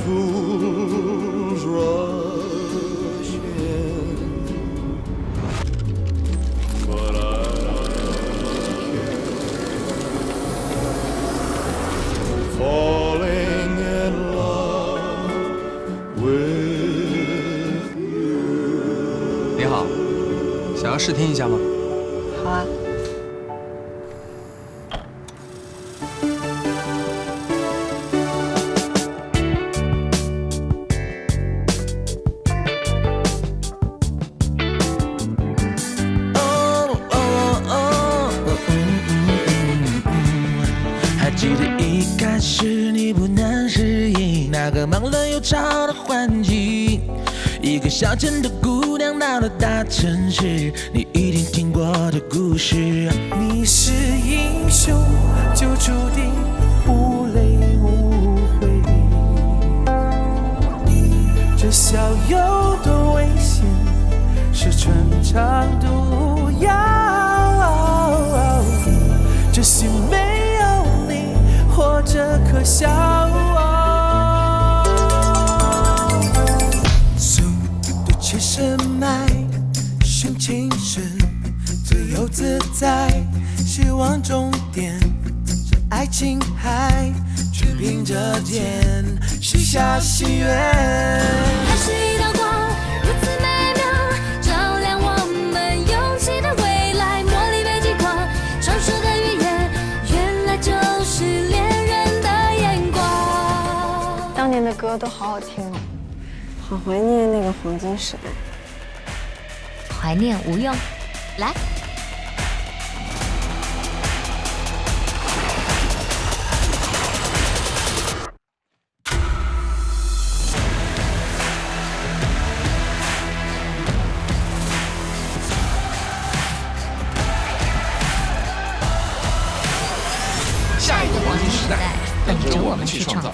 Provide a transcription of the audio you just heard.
fools rush in, but I can't. Falling in love with you. 你好，想要试听一下吗？好啊。还记得一开始你不能适应那个忙乱又吵的环境，一个小镇的姑娘到了大城市，你一定听过的故事。你是英雄，就注定无泪无悔。这小有多危险，是春肠毒药。这心没有你，活着可笑。速度切身脉，寻情时自由自在，希望终点是爱琴海，去凭着剑许下心愿。它是一道光，如此美妙，照亮我们勇气的未来。茉莉被击垮，传说的语言，原来就是恋人的眼光。当年的歌都好好听哦，好怀念那个黄金时代。怀念无用，来。下一个黄金时代，等着我们去创造。